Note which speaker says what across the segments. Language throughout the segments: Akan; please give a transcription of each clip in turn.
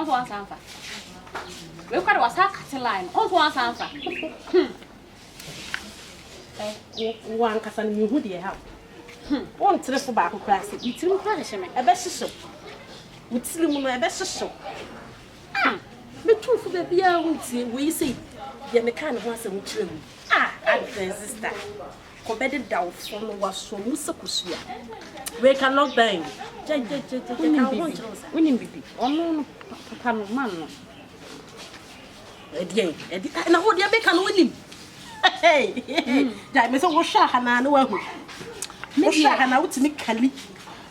Speaker 1: On to answer. We got was a cat line. On to answer.
Speaker 2: One cousin, you would have. One telephone back class. It's in crash, a best so. With slim, my best so. The truth of the beer would see, we see. The mechanic was a trim. And there's sister. Combedded down from was so musakusia. We cannot die.
Speaker 1: Winning baby. Oh no, Papa, man.
Speaker 2: Eddie, and I would be can win him. Hey, that Miss Oshahana, no one. Oshahana out to me, Kelly.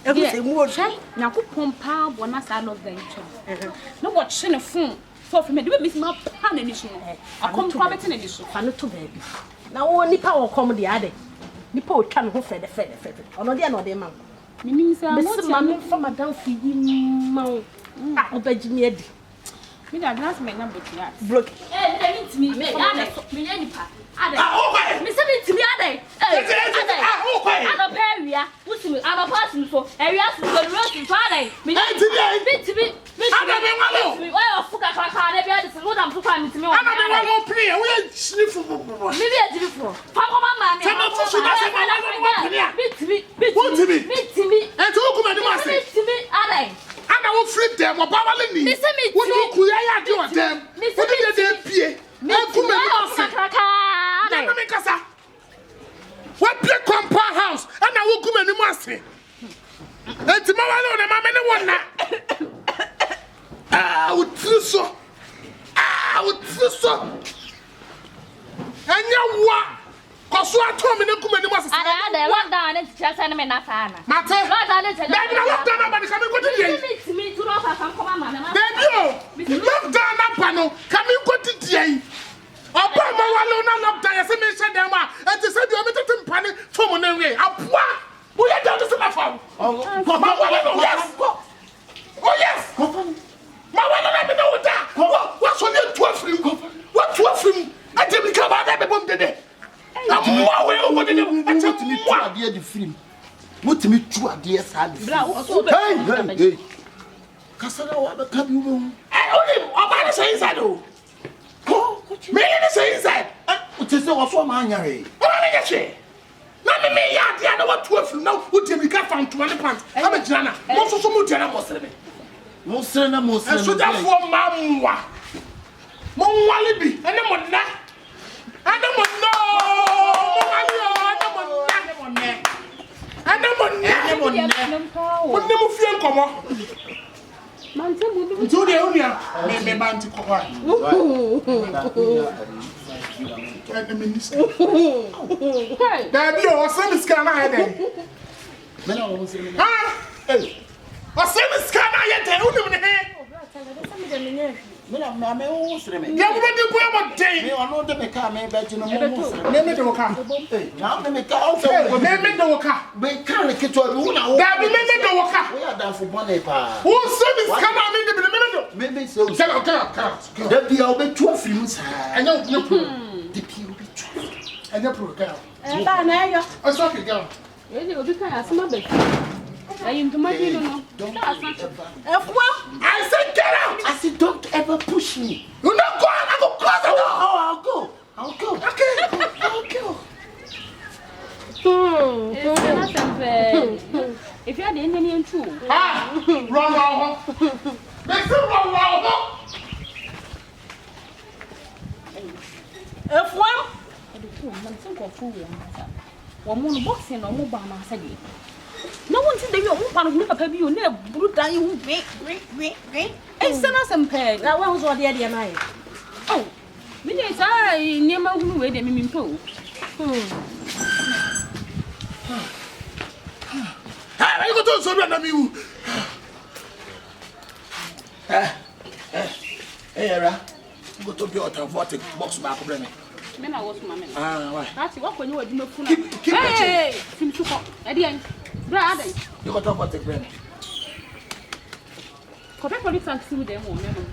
Speaker 2: Everything was
Speaker 1: now put pompa, one as I love them. No, what shin of phone for me, do Miss Map Pan edition. I come from it in edition.
Speaker 2: Fanuto baby. Now only power comedy are they? Nippo can who fed the feather. Or no, they are not their mouth.
Speaker 1: Meaning, Miss Mammy
Speaker 2: from a down for you, obey me.
Speaker 1: Me that last my number to that.
Speaker 2: Broke.
Speaker 1: Hey, me, me, Miss to me, I don't pay ya. What's me? I'm a person for areas to the road in Friday. Me, to me, well, fuck, I can't have what I'm talking to me. I'm not play. We're sniffing. Maybe I did it for Papa, Mamma. To me, and to me, I
Speaker 3: I will flip them or Babalini. Listen me. What do I do with them? Listen to them, Pierre. What play compound house? And I will come and master. And tomorrow, I'm a man. I would feel so. I would feel so. And you what? Because you told me to come and master.
Speaker 1: I locked down and just send me not Anna.
Speaker 3: Matter, locked down, but coming to
Speaker 1: me to not have come on.
Speaker 3: Baby, locked down up, Pano. Coming to the Obama alone locked down, as I mentioned them, and they said you are meeting Pani from Monterey. We are down to the phone. Yes. Oh, yes. My one, let me know that. What's on your 12 film? What 12 film? I tell you, come out every bomb today. I'm more over the film. What me two ideas had. Hey, Cassandra, what can you do? I only about the inside. Oh, me inside. What is the also man? What say? Not me, I know what 12 film now. What you can find 20 pounds. I'm a Jana. Most of them Jana was living. Most of them, and so therefore, Mamma. Mongwalibi, and the one that. I don't I said get out! I said don't ever push me. You're not going, I will close the door. I'll go.
Speaker 1: If you are the Indian too.
Speaker 3: Wrong. Make some wrong.
Speaker 1: One boxing or mobile, I said. No one said that you want to pay you never brutal you great. And send us some pay. That was what the idea night. Oh, me, I never who wait a minute too.
Speaker 3: I go to something on you. Hey, Era, go to your water box back.
Speaker 1: Men I was my man.
Speaker 3: Why?
Speaker 1: That's what when you were doing. Hey, seem to come at the end. Brother,
Speaker 3: you got to what the brand.
Speaker 1: Quebec police and see them.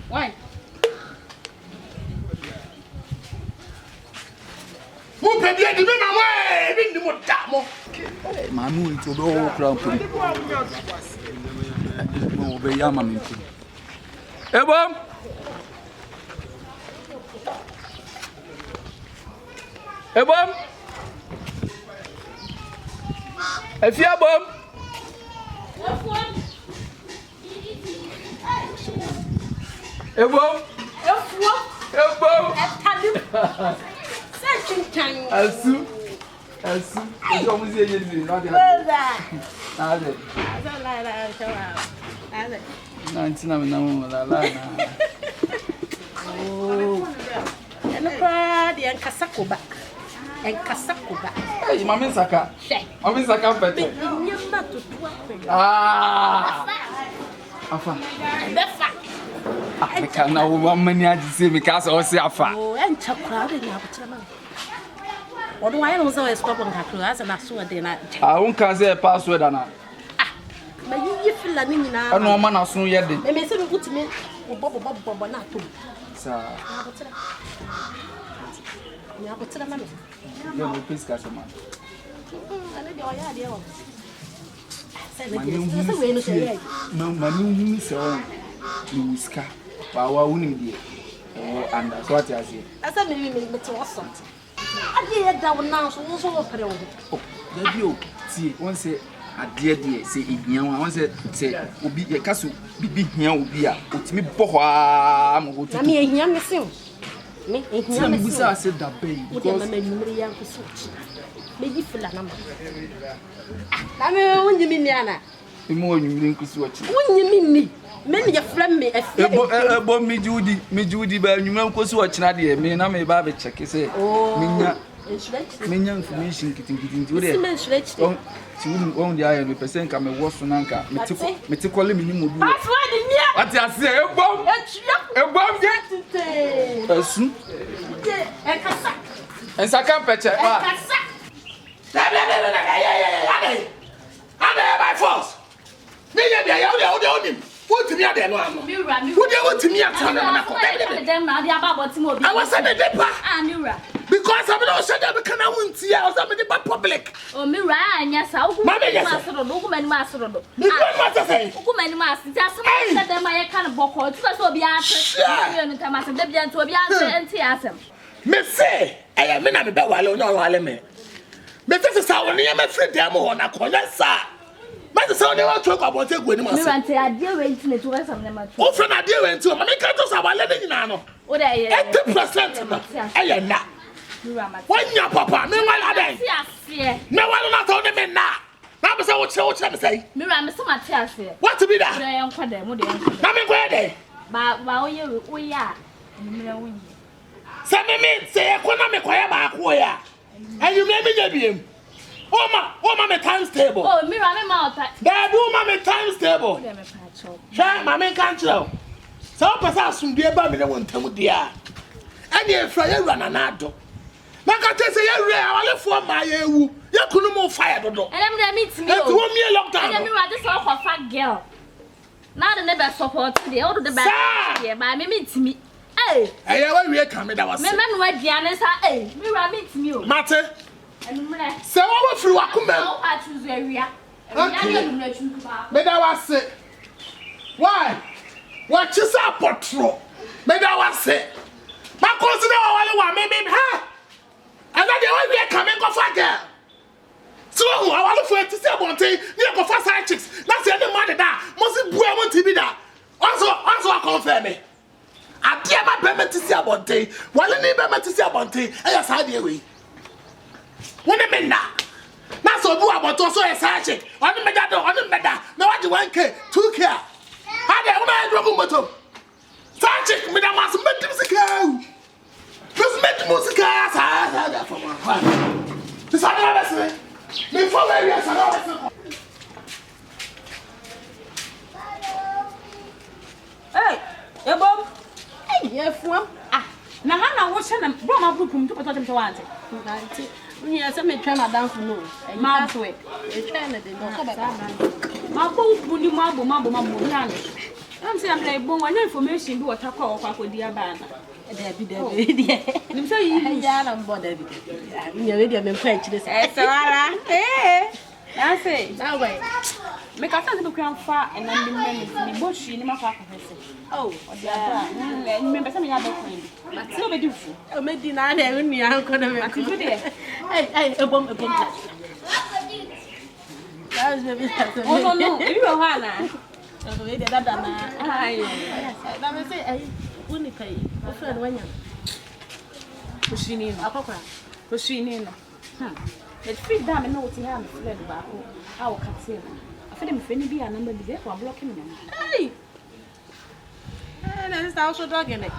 Speaker 1: Why?
Speaker 3: Who paid the minimum way? In the Motamo.
Speaker 4: My moon to the whole crowd. Oh, be Yamamin. Ebom. Ebom. Efia bom. Ebom. Ebom. Asu. Isso vamos dizer ele, não tem nada. Não, lá.
Speaker 2: Oh. Ela pra de encasacuba.
Speaker 4: Ei, mami saca. Mami saca pete. Ah. Afa. Me can na wo mani dizer me casa o se afa.
Speaker 2: Oh, encha kwa de na butama. Odo wa yelo so escope nkakro asa na so de na.
Speaker 4: Ah, un can say password ana.
Speaker 2: Ma yiyi fila ni nyina.
Speaker 4: Ano ma na so ye de.
Speaker 2: Me se me gutime bobo na to.
Speaker 4: Sa.
Speaker 2: Ya butira mami.
Speaker 4: Yo no pesca so man.
Speaker 2: Ale de oya de o.
Speaker 4: Mani hu se o. Ni wiska. Ba wa unim die. Anda so ati ase.
Speaker 2: Asa me to waso. Ade ye da wona so so wo pere wo.
Speaker 4: Da bi o tie won se ade de se ehia won se obi ye kaso bibi hia obi a otimi bɔ hɔ a mo
Speaker 2: na me ehia me se me ehia me se
Speaker 4: busa se da bay
Speaker 2: because me numere ya ko so me gi fila na ma na me wonyi mi ana
Speaker 4: imo wonyi nkusi wachi
Speaker 2: wonyi mi me ne ya fila me afia
Speaker 4: ebo mi judi ba nwuma nkusi wachi na de me na me ba be check say menya information kitinkitinti wo de ti won de aye no person ka me wo so nanka me ti kole me ni modu
Speaker 2: password ni
Speaker 4: ati ase ebom je asu
Speaker 2: ekasa
Speaker 4: ensaka peche ba
Speaker 2: ekasa
Speaker 3: ade by force me ye bia ya odim wotimi ade no ano wotimi atana na ko I was saying the pa because I'm not sure that we can win here or something about public.
Speaker 1: Oh, me right, yes, I will master the document master. Document master, just that them I can't book or to us will be answered. And Debian to be answered and teasem.
Speaker 3: Me say, I am in a bawalo no aleme. Me this our name a friend demo on a corner, sir. But so they want to talk about it when you
Speaker 1: say, I dear wait to us on them.
Speaker 3: Oh, friend, I dear went to my cantos of our letting in ano.
Speaker 1: What I
Speaker 3: 80%. I am not. When your papa, me while I say, no one not on the men now. Now, so what shall I say?
Speaker 1: Miranda, so much else here.
Speaker 3: What to be that?
Speaker 1: I am quite them.
Speaker 3: Now, me where they?
Speaker 1: But while we are,
Speaker 3: some men say, I couldn't make quiet back where. And you made me him. Oh, my times table.
Speaker 1: Oh, Miranda, mouth.
Speaker 3: There do my times table. Try my man can't tell. So, perhaps some dear Babylon won't tell me, dear. And you're afraid run an adult. Makate say you rare for my you couldn't move fire do.
Speaker 1: And I'm gonna meet me.
Speaker 3: That's one me lockdown.
Speaker 1: And I'm just all for fat girl. Now the never support the old the back. Yeah, but me meet me. Hey,
Speaker 3: I we come that was.
Speaker 1: Me man what Diana say, hey, me meet me.
Speaker 3: Mate.
Speaker 1: And me.
Speaker 3: So what through Akuma?
Speaker 1: I choose area.
Speaker 3: Me that was it. Why? What is up patrol? Me that was it. Ma consider all one me ha. And then the way we are coming go for girl. So I want for to say one thing, you go for side chicks. That's the other man that must be want to be that. Also confirm me. I dear my payment to see about day. While any payment to see about day, I just had the way. When a man now. That's all do about also a side chick. On the medal, no what you 1K, 2K. How the woman broken bottom. Side chick, Madame Mass, just make music as I had for my father. This another before we are another.
Speaker 2: Hey, Bob. Hey, yes, one. Ah, now I was sending Brahma Book to put them to want it. Yes, I may try my dance for no. My way. A trainer did not have my boat would you marble. I'm saying I'm like, information do what I call for dear Banner. Debbie. You say you are on board. You're ready. I'm quite this. Hey, that's it. That way. Make a sense of grandfather and then the bush in my father. Oh, remember something other friend. But so be do. Oh, maybe not having me uncle. Hey, a bomb. Oh, no, you are Hannah. Oh, we did that. I say, I wouldn't pay. A friend when you pushing in a cocker, pushing in. Let's feed them and know what you have fled back. Our conceal. I feel him finny be a number be there for blocking them. Hey! And then it's also dogging it.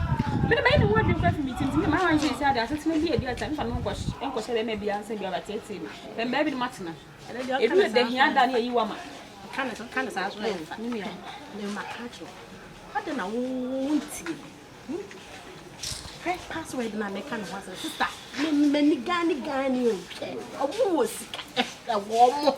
Speaker 2: But the main word you got from meetings, my mind said, I said, maybe a dear time for no question. Uncle said, maybe answer you about 18. Then baby Martina. And then you're the young Daniel, you are my kind of as well. My catcher. I don't know, won't you? Password na me kan was sister me gani a wo sick a warm